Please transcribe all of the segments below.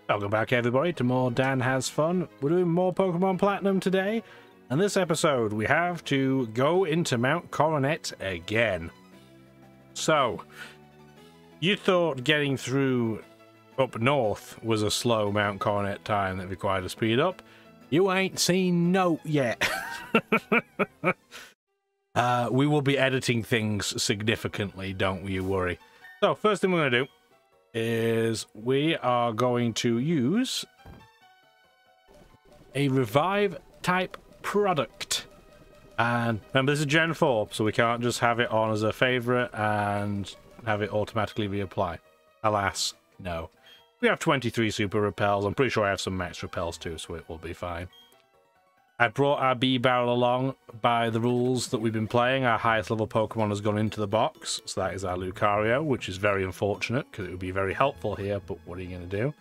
Welcome back, everybody, to more Dan Has Fun. We're doing more Pokemon Platinum today, and this episode we have to go into Mount Coronet again. So, you thought getting through up north was a slow Mount Coronet time that required a speed up. You ain't seen note yet. We will be editing things significantly, don't you worry. So, first thing we're going to do is we are going to use a revive type product. And remember, this is Gen 4, so we can't just have it on as a favorite and have it automatically reapply. Alas, no. We have 23 super repels. I'm pretty sure I have some max repels too, so it will be fine. I brought our B-Barrel along by the rules that we've been playing. Our highest level Pokemon has gone into the box, so that is our Lucario, which is very unfortunate because it would be very helpful here, but what are you going to do?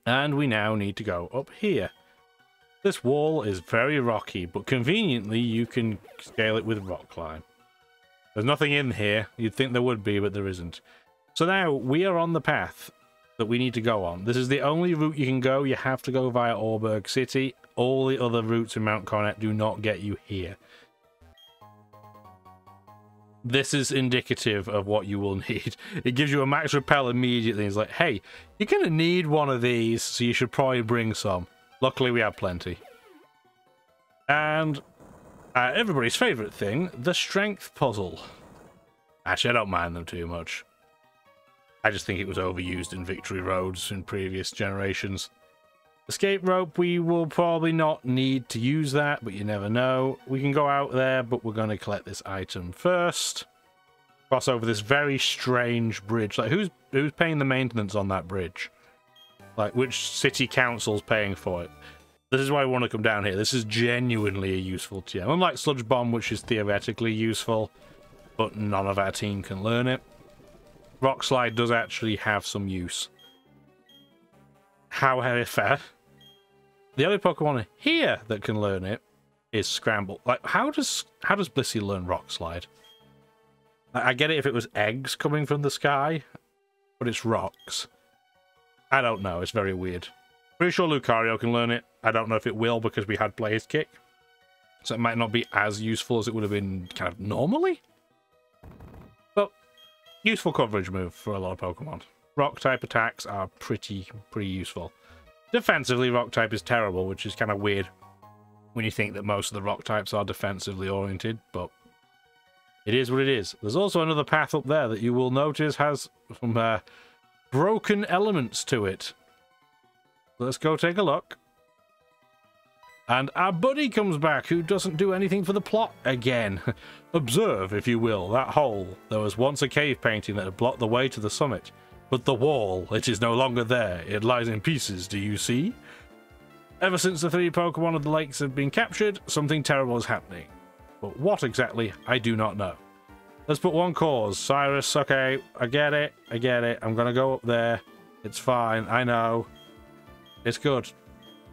And we now need to go up here. This wall is very rocky, but conveniently you can scale it with rock climb. There's nothing in here. You'd think there would be, but there isn't. So now we are on the path that we need to go on. This is the only route you can go. You have to go via Auburg City. All the other routes in Mount Coronet do not get you here. This is indicative of what you will need. It gives you a max repel immediately. It's like, hey, you're going to need one of these, so you should probably bring some. Luckily, we have plenty. And everybody's favorite thing, the strength puzzle. Actually, I don't mind them too much. I just think it was overused in Victory Roads in previous generations. Escape rope, we will probably not need to use that, but you never know. We can go out there, but we're going to collect this item first. Cross over this very strange bridge. Like, who's paying the maintenance on that bridge? Like, which city council's paying for it? This is why I want to come down here. This is genuinely a useful TM. Unlike Sludge Bomb, which is theoretically useful, but none of our team can learn it. Rock Slide does actually have some use. However, the only Pokemon here that can learn it is Scramble. Like, how does Blissey learn Rock Slide? I get it if it was eggs coming from the sky, but it's rocks. I don't know. It's very weird. Pretty sure Lucario can learn it. I don't know if it will because we had Blaze Kick, so it might not be as useful as it would have been kind of normally. But useful coverage move for a lot of Pokemon. Rock type attacks are pretty useful. Defensively, rock type is terrible, which is kind of weird when you think that most of the rock types are defensively oriented, but it is what it is. There's also another path up there that you will notice has some broken elements to it. Let's go take a look. And our buddy comes back, who doesn't do anything for the plot again. Observe, if you will, that hole. There was once a cave painting that had blocked the way to the summit. But the wall, it is no longer there. It lies in pieces, do you see? Ever since the 3 Pokemon of the lakes have been captured, something terrible is happening. But what exactly, I do not know. Let's put one cause. Cyrus, okay, I get it. I'm gonna go up there. It's fine, I know. It's good.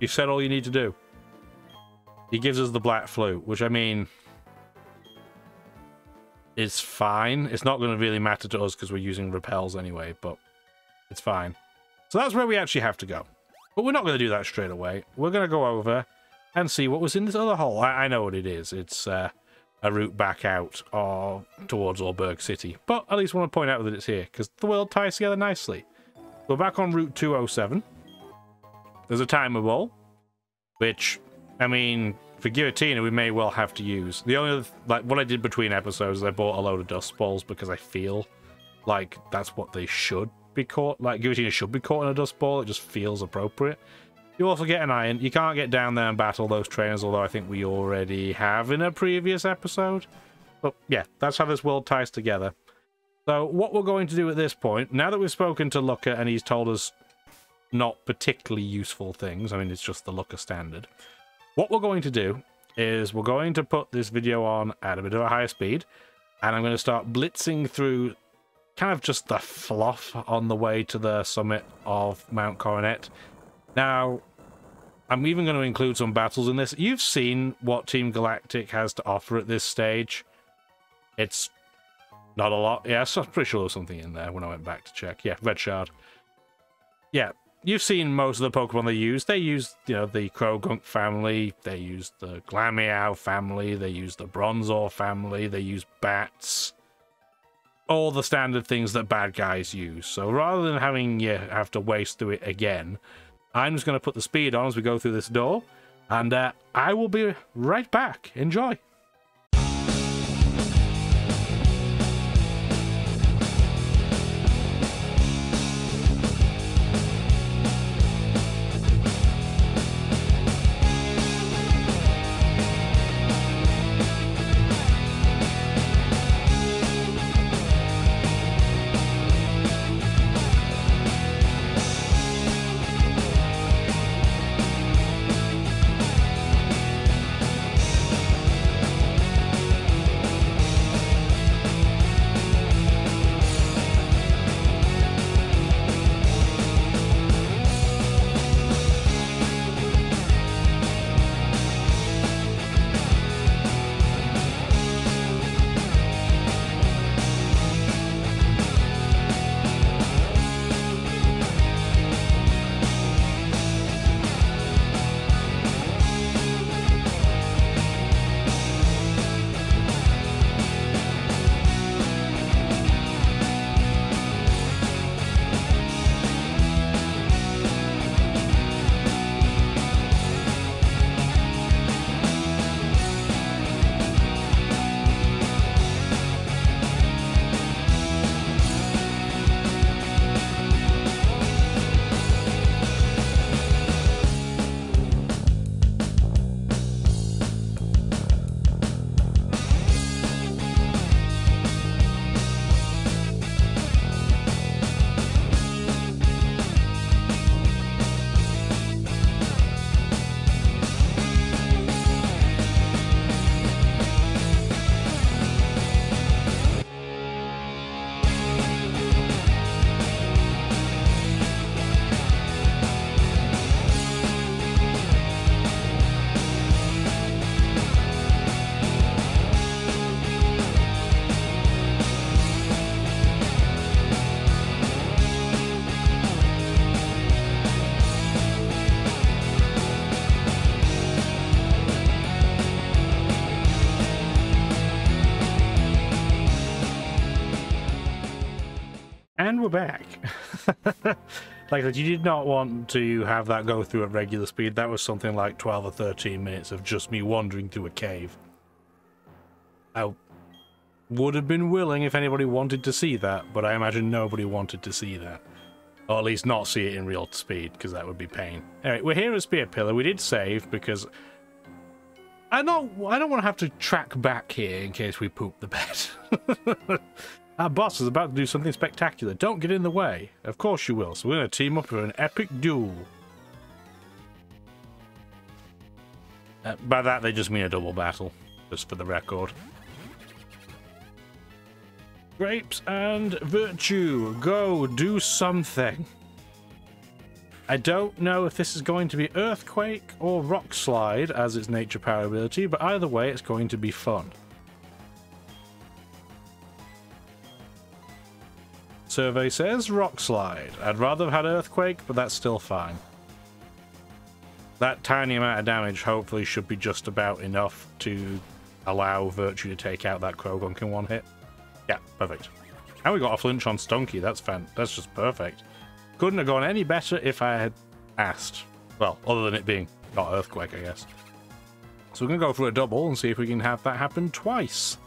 You've said all you need to do. He gives us the Black Flute, which, I mean, it's fine. It's not going to really matter to us because we're using repels anyway, but it's fine. So that's where we actually have to go. But we're not going to do that straight away. We're going to go over and see what was in this other hole. I know what it is. It's a route back out or towards Auburg City. But at least I want to point out that it's here because the world ties together nicely. We're back on Route 207. There's a timer ball, which, I mean, for Giratina, we may well have to use. The only, like, what I did between episodes is I bought a load of dust balls because I feel like that's what they should be caught. Like, Giratina should be caught in a dust ball. It just feels appropriate. You also get an iron. You can't get down there and battle those trainers, although I think we already have in a previous episode. But yeah, that's how this world ties together. So what we're going to do at this point, now that we've spoken to Looker and he's told us not particularly useful things, I mean, it's just the Looker standard. What we're going to do is we're going to put this video on at a bit of a higher speed, and I'm going to start blitzing through kind of just the fluff on the way to the summit of Mount Coronet. Now, I'm even going to include some battles in this. You've seen what Team Galactic has to offer at this stage. It's not a lot. Yeah, so I'm pretty sure there was something in there when I went back to check. Yeah, Red Shard. Yeah, you've seen most of the Pokemon they use. They use, you know, the Krogunk family. They use the Glameow family. They use the Bronzor family. They use bats. All the standard things that bad guys use. So rather than having you have to waste through it again, I'm just going to put the speed on as we go through this door. And I will be right back. Enjoy. And we're back. Like I said, you did not want to have that go through at regular speed. That was something like 12 or 13 minutes of just me wandering through a cave. I would have been willing if anybody wanted to see that, but I imagine nobody wanted to see that. Or at least not see it in real speed, because that would be pain. Anyway, we're here at Spear Pillar. We did save, because I don't want to have to track back here in case we poop the bed. Our boss is about to do something spectacular. Don't get in the way. Of course you will. So we're going to team up for an epic duel. By that, they just mean a double battle, just for the record. Grapes and Virtue. Go, do something. I don't know if this is going to be Earthquake or Rock Slide as its nature power ability, but either way, it's going to be fun. Survey says Rock Slide. I'd rather have had Earthquake, but that's still fine. That tiny amount of damage hopefully should be just about enough to allow Virtue to take out that Krogunk in one hit. Yeah, perfect. And we got a flinch on Stunky. That's just perfect. Couldn't have gone any better if I had asked. Well, other than it being not Earthquake, I guess. So we're going to go for a double and see if we can have that happen twice.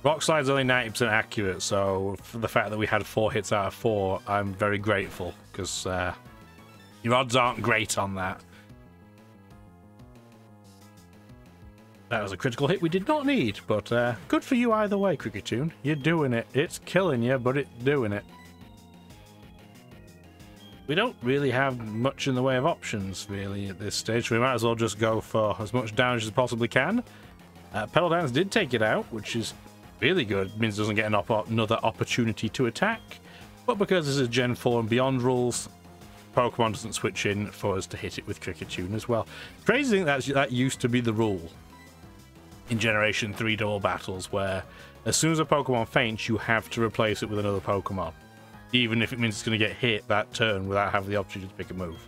Rock Slide's only 90% accurate, so for the fact that we had 4 hits out of 4, I'm very grateful, because your odds aren't great on that. That was a critical hit we did not need, but good for you either way, Cricketune. You're doing it. It's killing you, but it's doing it. We don't really have much in the way of options, really, at this stage. We might as well just go for as much damage as possibly can. Pedal Dance did take it out, which is really good. It means it doesn't get another opportunity to attack. But because this is Gen 4 and beyond rules, Pokemon doesn't switch in for us to hit it with Cricketune as well. Crazy thing that used to be the rule in Generation 3 double battles, where As soon as a Pokemon faints, you have to replace it with another Pokemon. Even if it means it's going to get hit that turn without having the opportunity to pick a move.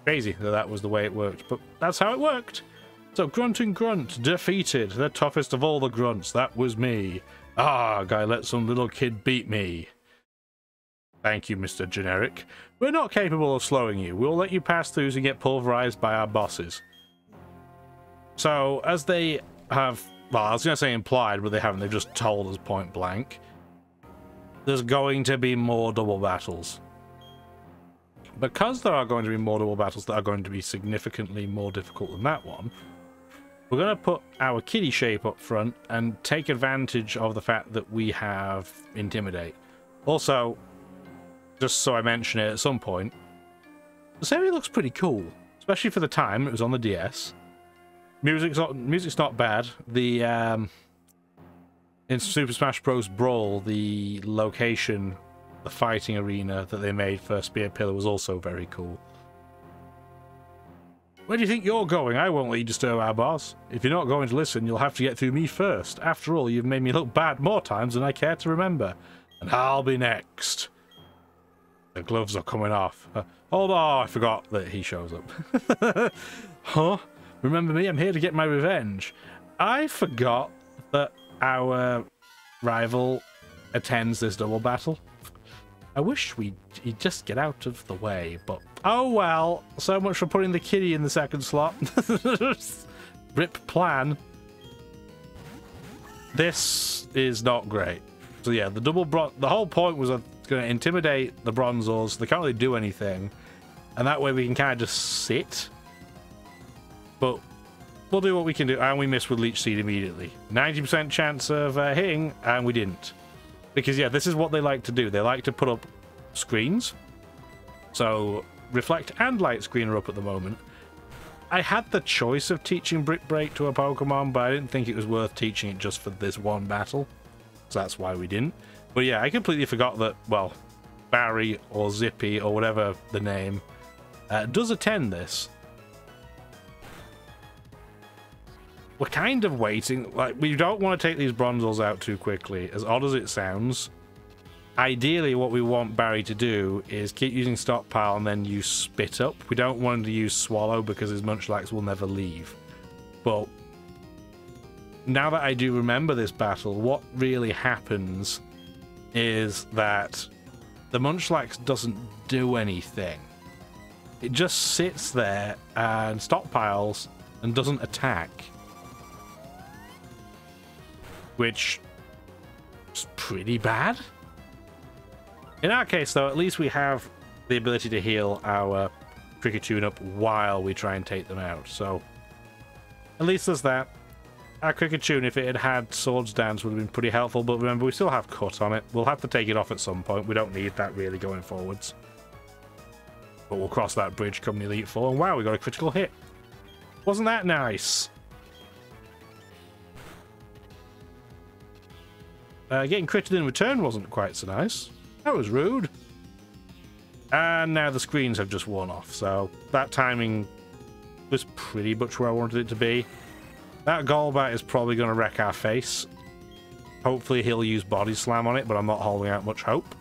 Crazy that that was the way it worked, but that's how it worked. So Grunt and Grunt defeated the toughest of all the grunts. That was me. Ah, guy let some little kid beat me. Thank you, Mr. Generic. We're not capable of slowing you. We'll let you pass through and get pulverized by our bosses. So, as they have, well, I was going to say implied, but they haven't. They've just told us point blank. There's going to be more double battles. Because there are going to be more double battles that are going to be significantly more difficult than that one, we're going to put our kitty shape up front and take advantage of the fact that we have Intimidate. Also, just so I mention it at some point, this area looks pretty cool, especially for the time it was on the DS. Music's not bad. The in Super Smash Bros. Brawl, the location, the fighting arena that they made for Spear Pillar was also very cool. Where do you think you're going? I won't let you disturb our boss. If you're not going to listen, you'll have to get through me first. After all, you've made me look bad more times than I care to remember. And I'll be next. The gloves are coming off. Hold on, I forgot that he shows up. Huh? Remember me? I'm here to get my revenge. I forgot that our rival attends this double battle. I wish he'd just get out of the way, but oh well. So much for putting the kitty in the second slot. Rip plan. This is not great. So yeah, the whole point was going to intimidate the Bronzors. They can't really do anything, and that way we can kind of just sit. But we'll do what we can do, and we missed with Leech Seed immediately. 90% chance of hitting, and we didn't. Because, yeah, this is what they like to do. They like to put up screens. So, Reflect and Light Screen are up at the moment. I had the choice of teaching Brick Break to a Pokemon, but I didn't think it was worth teaching it just for this one battle. So that's why we didn't. But yeah, I completely forgot that, well, Barry or Zippy or whatever the name does attend this. We're kind of waiting. Like, we don't want to take these Bronzors out too quickly, as odd as it sounds. Ideally, what we want Barry to do is keep using Stockpile and then use Spit Up. We don't want him to use Swallow because his Munchlax will never leave. But now that I do remember this battle, what really happens is that the Munchlax doesn't do anything. It just sits there and stockpiles and doesn't attack. Which is pretty bad. In our case, though, at least we have the ability to heal our Kricketune up while we try and take them out. So, at least there's that. Our Kricketune, if it had had Swords Dance, would have been pretty helpful, but remember, we still have Cut on it. We'll have to take it off at some point. We don't need that really going forwards. But we'll cross that bridge come the Elite Four, and wow, we got a critical hit. Wasn't that nice? Getting critted in return wasn't quite so nice. That was rude. And now the screens have just worn off, so that timing was pretty much where I wanted it to be. That Golbat is probably going to wreck our face. Hopefully he'll use Body Slam on it, but I'm not holding out much hope.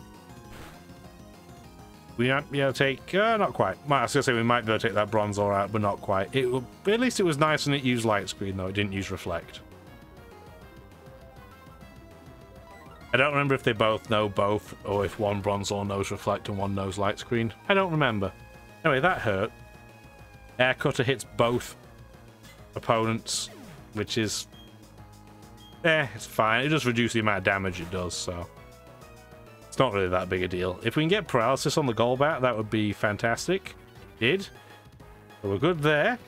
We might be able to take... not quite. I was going to say we might be able to take that Bronzor out, but not quite. At least it was nice and it used Light Screen, though. It didn't use Reflect. I don't remember if they both know both, or if one Bronzor knows Reflect and one knows Light Screen. I don't remember. Anyway, that hurt. Air Cutter hits both opponents, which is... it's fine. It just reduces the amount of damage it does, so... It's not really that big a deal. If we can get Paralysis on the Golbat, that would be fantastic. Did. So we're good there.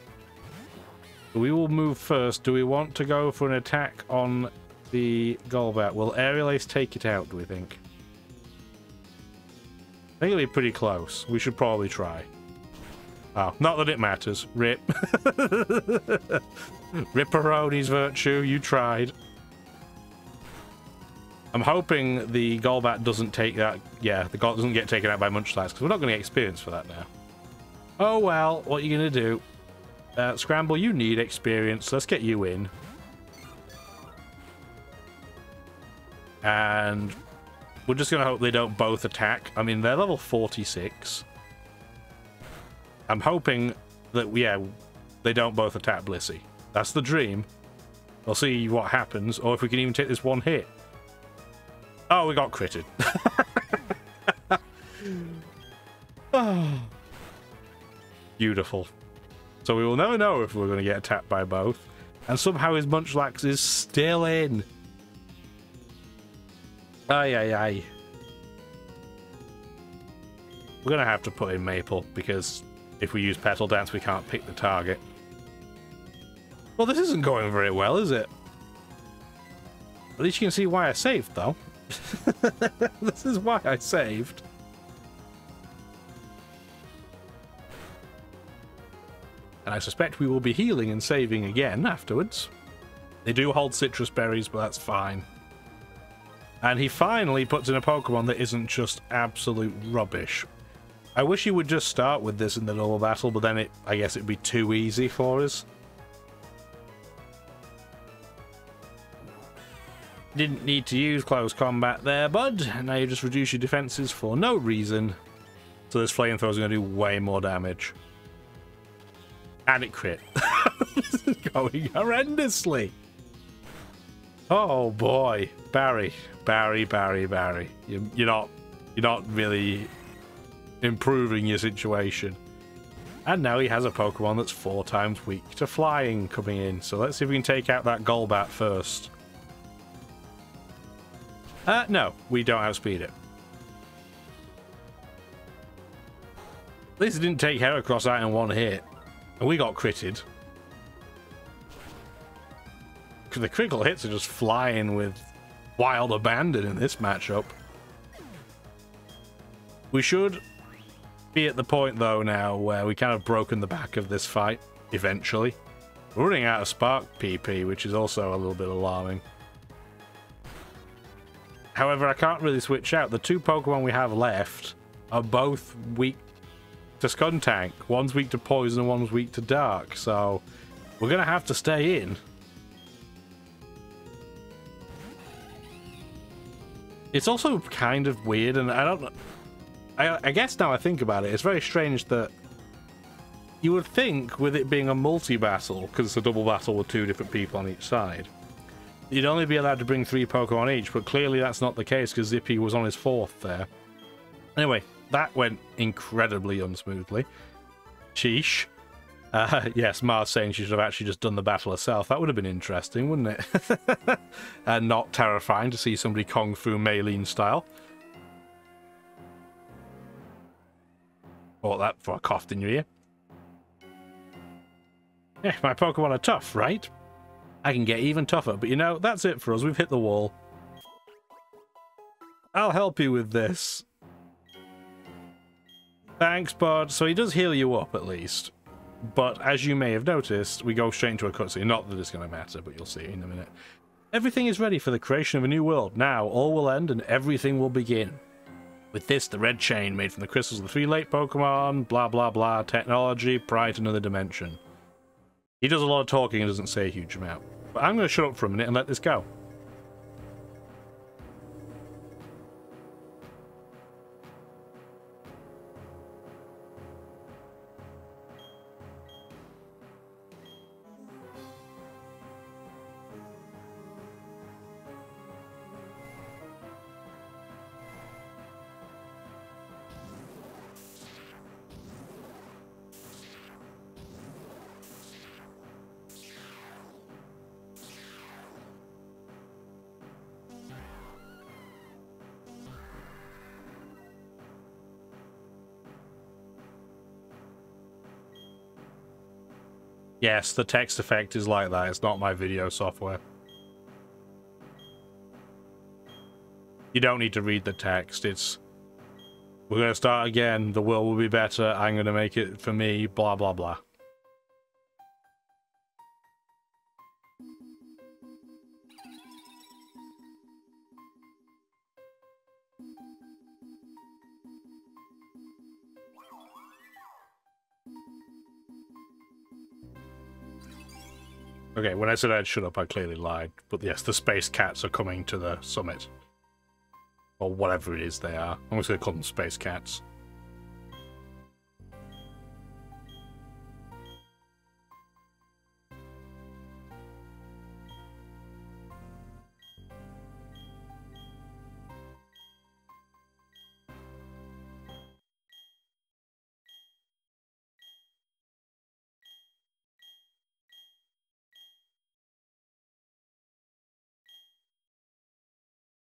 We will move first. Do we want to go for an attack on the Golbat? Will Aerial Ace take it out, do we think? I think it'll be pretty close. We should probably try. Oh, not that it matters. Rip. Ripperoni's virtue, you tried. I'm hoping the Golbat doesn't take that... Yeah, the Golbat doesn't get taken out by Munchlax, because we're not going to get experience for that now. Oh well, what are you going to do? Scramble, you need experience. Let's get you in. And we're just going to hope they don't both attack. I mean, they're level 46. I'm hoping that, yeah, they don't both attack Blissey. That's the dream. We'll see what happens, or if we can even take this one hit. Oh, we got critted. Oh. Beautiful. So we will never know if we're going to get attacked by both. And somehow his Munchlax is still in. Ay, ay, ay. We're going to have to put in Maple, because if we use Petal Dance, we can't pick the target. Well, this isn't going very well, is it? At least you can see why I saved, though. This is why I saved. And I suspect we will be healing and saving again afterwards. They do hold citrus berries, but that's fine. And he finally puts in a Pokemon that isn't just absolute rubbish. I wish he would just start with this in the normal battle, but then I guess it'd be too easy for us. Didn't need to use close combat there, bud. Now you just reduce your defenses for no reason. So this Flamethrower is going to do way more damage. And it crit. This is going horrendously. Oh boy, Barry. You're not really improving your situation. And now he has a Pokemon that's 4 times weak to flying coming in. So let's see if we can take out that Golbat first. No, we don't outspeed it. At least it didn't take Heracross out in one hit. And we got critted. The critical hits are just flying with wild abandon in this matchup. We should be at the point, though, now where we kind of broken the back of this fight, eventually. We're running out of Spark PP, which is also a little bit alarming. However, I can't really switch out. The 2 Pokemon we have left are both weak to Skuntank. One's weak to Poison and one's weak to Dark, so we're going to have to stay in. It's also kind of weird, and I don't know. I guess now I think about it, it's very strange that you would think, with it being a multi-battle, because it's a double battle with 2 different people on each side, you'd only be allowed to bring 3 Pokemon each, but clearly that's not the case because Zippy was on his 4th there. Anyway, that went incredibly unsmoothly. Sheesh. Yes, Mars saying she should have actually just done the battle herself. That would have been interesting, wouldn't it? And not terrifying to see somebody Kung Fu Maylene style. Or that for a cough in your ear. Yeah, my Pokemon are tough, right? I can get even tougher, but you know, that's it for us. We've hit the wall. I'll help you with this. Thanks, bud. So he does heal you up, at least. But as you may have noticed, we go straight into a cutscene. Not that it's going to matter, but you'll see in a minute. Everything is ready for the creation of a new world. Now, all will end and everything will begin. With this, the red chain made from the crystals of the 3 late Pokemon, blah, blah, blah, technology, prior to another dimension. He does a lot of talking and doesn't say a huge amount. But I'm going to shut up for a minute and let this go. Yes, the text effect is like that. It's not my video software. You don't need to read the text. It's, we're going to start again. The world will be better. I'm going to make it for me. Blah, blah, blah. Okay, when I said I'd shut up, I clearly lied. But yes, the space cats are coming to the summit. Or whatever it is they are. I'm just going to call them space cats.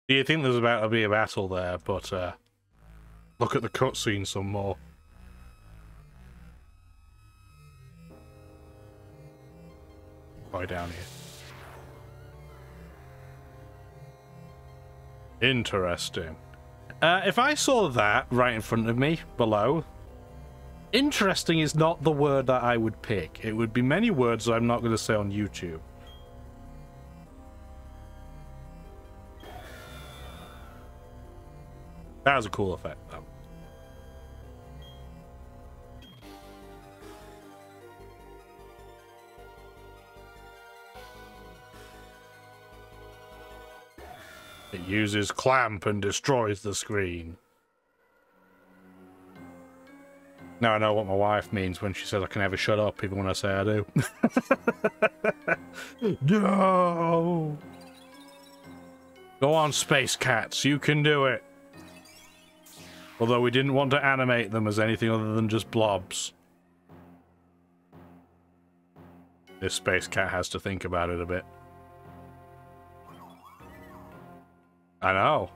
Do you think there's about to be a battle there? But look at the cutscene some more. Right down here. Interesting. If I saw that right in front of me below, interesting is not the word that I would pick. It would be many words that I'm not going to say on YouTube. That was a cool effect, though. It uses clamp and destroys the screen. Now I know what my wife means when she says I can never shut up, even when I say I do. No! Go on, Space Cats, you can do it. Although we didn't want to animate them as anything other than just blobs. This Space Cat has to think about it a bit. I know.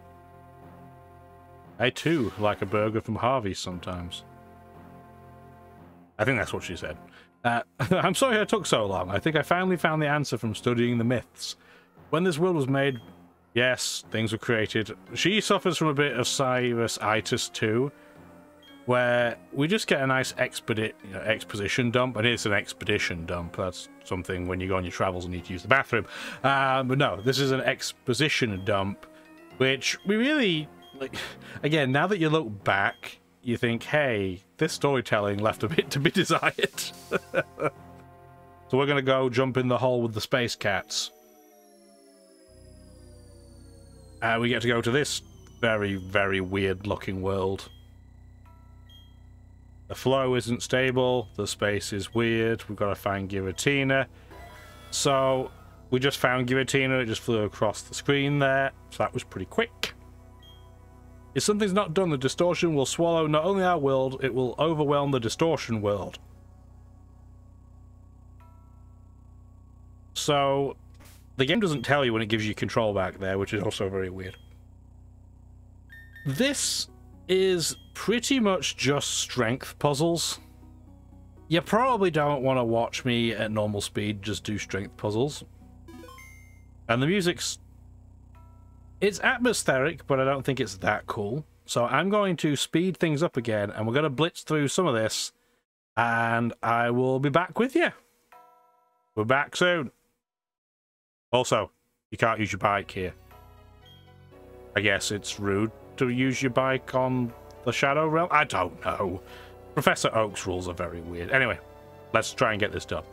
I too like a burger from Harvey's sometimes. I think that's what she said. I'm sorry it took so long. I think I finally found the answer from studying the myths. When this world was made, yes, things were created. She suffers from a bit of Cyrus-itis too, where we just get a nice exposition dump, and it's an expedition dump. That's something when you go on your travels and need to use the bathroom. But no, this is an exposition dump, which we really, like, again, now that you look back, you think, hey, this storytelling left a bit to be desired. So we're going to go jump in the hole with the Space Cats. We get to go to this very, very weird looking world. The flow isn't stable, the space is weird, we've got to find Giratina. So we just found Giratina, it just flew across the screen there, so that was pretty quick. If something's not done, the distortion will swallow not only our world, it will overwhelm the distortion world. So the game doesn't tell you when it gives you control back there, which is also very weird. This is pretty much just strength puzzles. You probably don't want to watch me at normal speed just do strength puzzles. And the music's... it's atmospheric, but I don't think it's that cool. So I'm going to speed things up again, and we're going to blitz through some of this, and I will be back with you. We're back soon. Also, you can't use your bike here. I guess it's rude to use your bike on the Shadow Realm? I don't know. Professor Oak's rules are very weird. Anyway, let's try and get this done.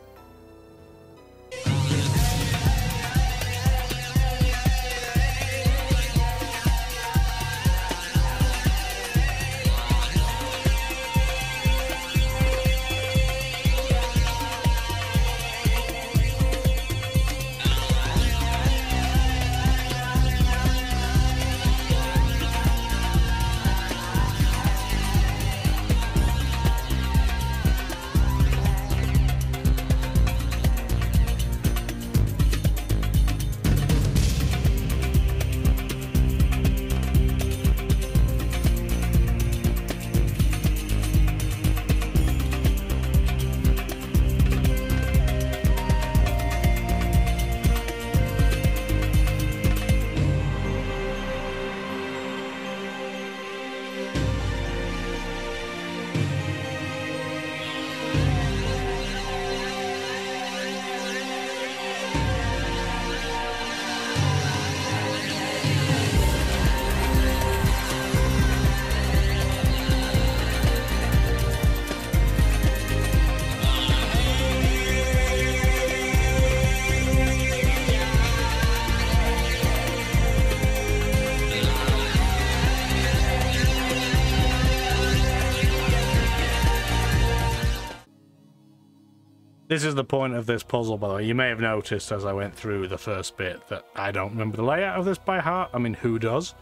This is the point of this puzzle, by the way. You may have noticed as I went through the first bit that I don't remember the layout of this by heart. I mean, who does?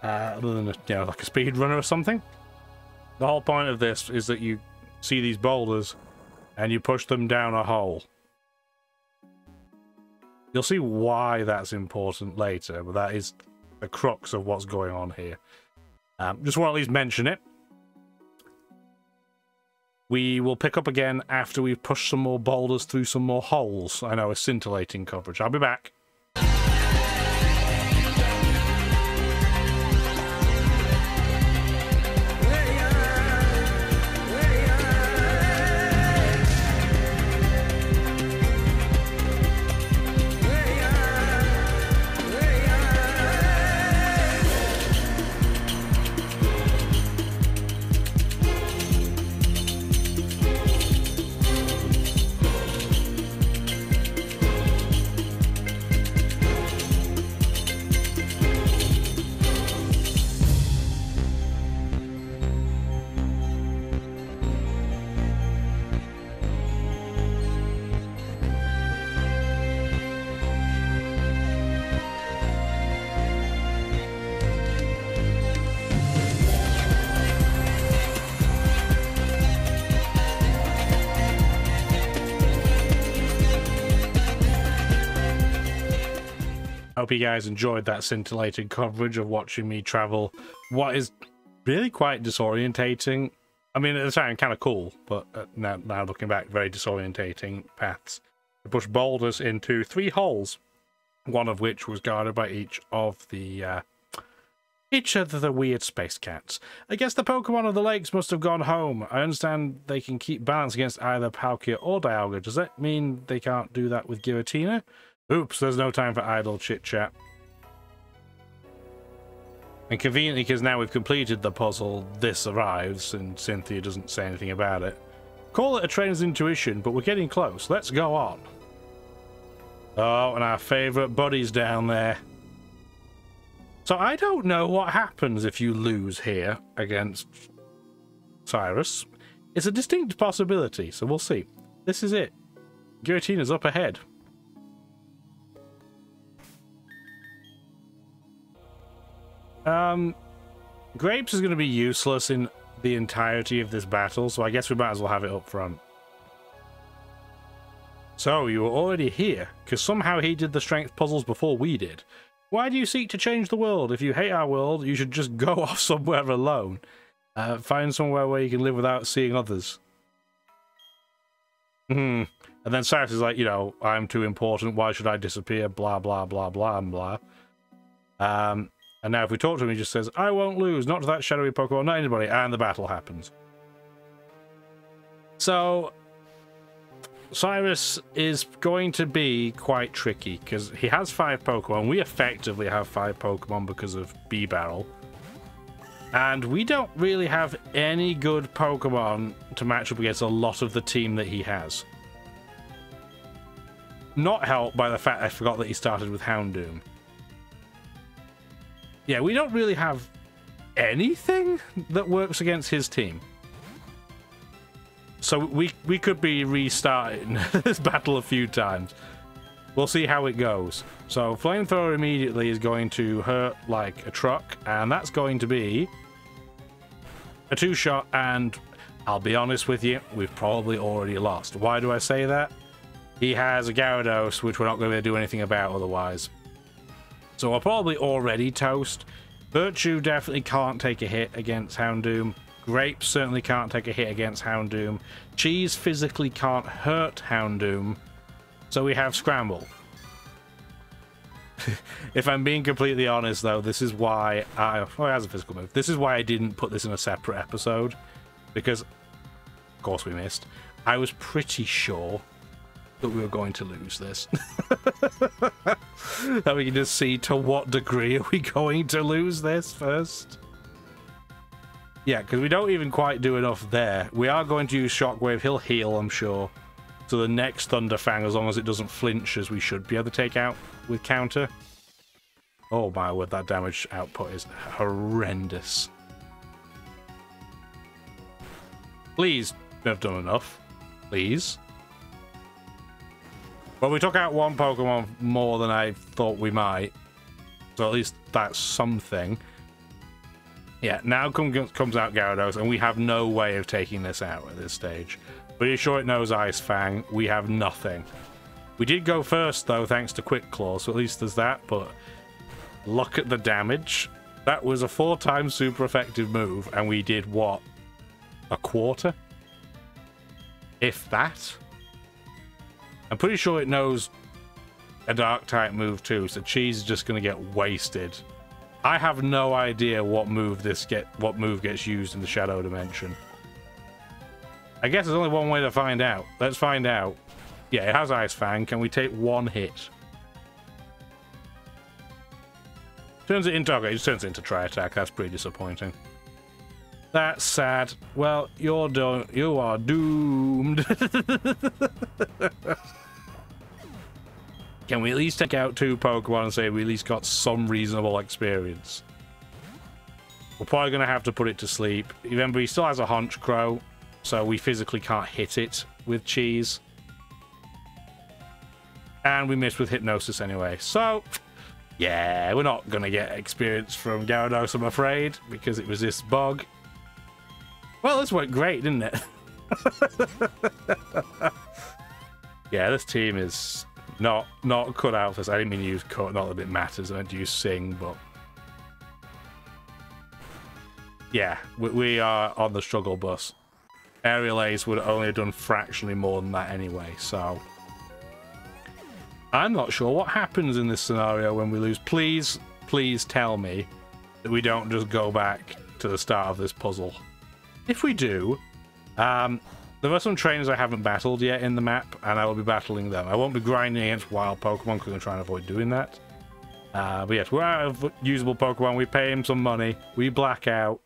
Other than, like a speedrunner or something. The whole point of this is that you see these boulders and you push them down a hole. You'll see why that's important later, but that is the crux of what's going on here. Just want to at least mention it. We will pick up again after we've pushed some more boulders through some more holes. I know, a scintillating coverage. I'll be back. Hope you guys enjoyed that scintillating coverage of watching me travel what is really quite disorientating. I mean, at the time, kind of cool, but now looking back, very disorientating paths. I pushed boulders into 3 holes, one of which was guarded by each of the weird space cats. I guess the Pokemon of the lakes must have gone home. I understand they can keep balance against either Palkia or Dialga. Does that mean they can't do that with Giratina? Oops, there's no time for idle chit-chat. And conveniently, because now we've completed the puzzle, this arrives, and Cynthia doesn't say anything about it. Call it a trainer's intuition, but we're getting close. Let's go on. Oh, and our favourite buddy's down there. So I don't know what happens if you lose here against Cyrus. It's a distinct possibility, so we'll see. This is it. Giratina's up ahead. Grapes is going to be useless in the entirety of this battle, so I guess we might as well have it up front. So, you were already here, because somehow he did the strength puzzles before we did. Why do you seek to change the world? If you hate our world, you should just go off somewhere alone. Find somewhere where you can live without seeing others. And then Cyrus is like, you know, I'm too important, why should I disappear, blah, blah, blah, blah, and blah. And now if we talk to him, he just says, I won't lose, not to that shadowy Pokemon, not anybody, and the battle happens. So, Cyrus is going to be quite tricky, because he has 5 Pokemon. We effectively have 5 Pokemon because of B-Barrel. And we don't really have any good Pokemon to match up against a lot of the team that he has. Not helped by the fact I forgot that he started with Houndoom. Yeah, we don't really have anything that works against his team. So we could be restarting this battle a few times. We'll see how it goes. So Flamethrower immediately is going to hurt like a truck, and that's going to be a 2-shot, and I'll be honest with you, we've probably already lost. Why do I say that? He has a Gyarados, which we're not going to do anything about otherwise. So we're probably already toast. Virtue definitely can't take a hit against Houndoom. Grape certainly can't take a hit against Houndoom. Cheese physically can't hurt Houndoom. So we have Scramble. If I'm being completely honest, though, this is why I... Oh, it has a physical move. This is why I didn't put this in a separate episode. Because, of course we missed. I was pretty sure that we were going to lose this. That we can just see to what degree are we going to lose this first. Yeah, because we don't even quite do enough there. We are going to use Shockwave. He'll heal, I'm sure. So the next Thunderfang, as long as it doesn't flinch, as we should be able to take out with counter. Oh my word, that damage output is horrendous. Please have done enough. Please. Well, we took out one Pokemon more than I thought we might. So at least that's something. Yeah, now comes out Gyarados, and we have no way of taking this out at this stage. Pretty sure it knows Ice Fang. We have nothing. We did go first, though, thanks to Quick Claw, so at least there's that, but look at the damage. That was a 4-time super effective move, and we did, what, a quarter? If that? I'm pretty sure it knows a Dark-type move, too, so Cheese is just going to get wasted. I have no idea what move gets used in the Shadow Dimension. I guess there's only one way to find out. Let's find out. Yeah, it has Ice Fang. Can we take one hit? Turns it into... Okay, it just turns it into Tri-Attack. That's pretty disappointing. That's sad. Well, you are doomed. Can we at least take out 2 Pokemon and say we at least got some reasonable experience? We're probably going to have to put it to sleep. Remember, he still has a Honch Crow, so we physically can't hit it with Cheese. And we missed with Hypnosis anyway. So, yeah, we're not going to get experience from Gyarados, I'm afraid, because it was this bug. Well, this went great, didn't it? Yeah, this team is... Not cut out for this. I didn't mean to use cut, not that it matters. I meant to use sing, but... Yeah, we are on the struggle bus. Aerial Ace would only have done fractionally more than that anyway, so... I'm not sure what happens in this scenario when we lose. Please tell me that we don't just go back to the start of this puzzle. If we do, there are some trainers I haven't battled yet in the map, and I will be battling them. I won't be grinding against wild Pokemon because I'm trying to avoid doing that. But yes, we're out of usable Pokemon. We pay him some money. We black out.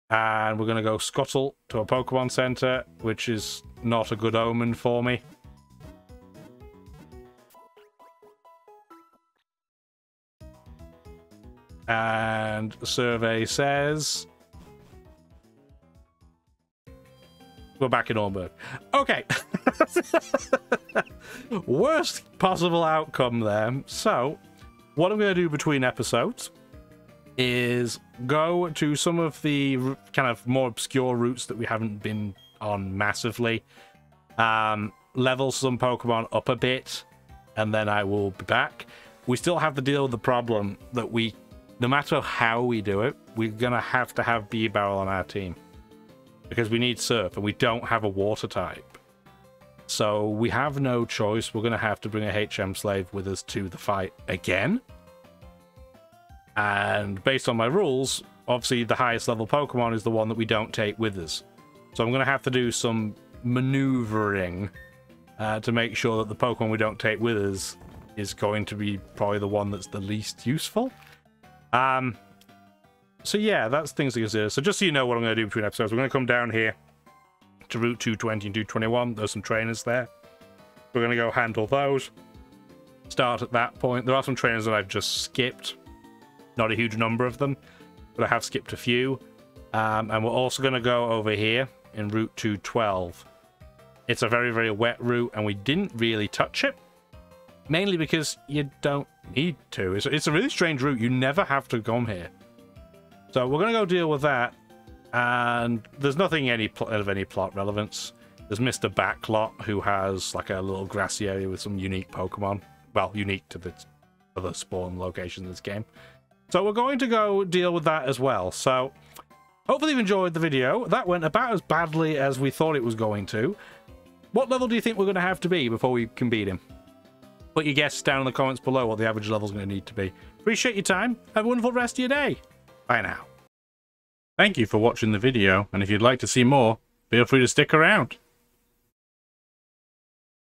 And we're going to go scuttle to a Pokemon Center, which is not a good omen for me. And the survey says... We're back in Ormberg. Okay. Worst possible outcome there. So, what I'm going to do between episodes is go to some of the kind of more obscure routes that we haven't been on massively. Level some Pokemon up a bit, and then I will be back. We still have to deal with the problem that no matter how we do it, we're going to have B-Barrel on our team. Because we need Surf, and we don't have a Water type. So we have no choice. We're going to have to bring a HM Slave with us to the fight again. And based on my rules, obviously the highest level Pokemon is the one that we don't take with us. So I'm going to have to do some maneuvering to make sure that the Pokemon we don't take with us is going to be probably the one that's the least useful. So yeah, that's things to consider. So just so you know what I'm going to do between episodes, we're going to come down here to Route 220 and 221. There's some trainers there. We're going to go handle those. Start at that point. There are some trainers that I've just skipped. Not a huge number of them, but I have skipped a few. And we're also going to go over here in Route 212. It's a very, very wet route, and we didn't really touch it. Mainly because you don't need to. It's a really strange route. You never have to come here. So we're going to go deal with that, and there's nothing of any plot relevance. There's Mr. Backlot, who has like a little grassy area with some unique Pokemon. Well, unique to the other spawn locations in this game. So we're going to go deal with that as well. So hopefully you've enjoyed the video. That went about as badly as we thought it was going to. What level do you think we're going to have to be before we can beat him? Put your guesses down in the comments below what the average level is going to need to be. Appreciate your time. Have a wonderful rest of your day. Bye now. Thank you for watching the video, and if you'd like to see more, feel free to stick around.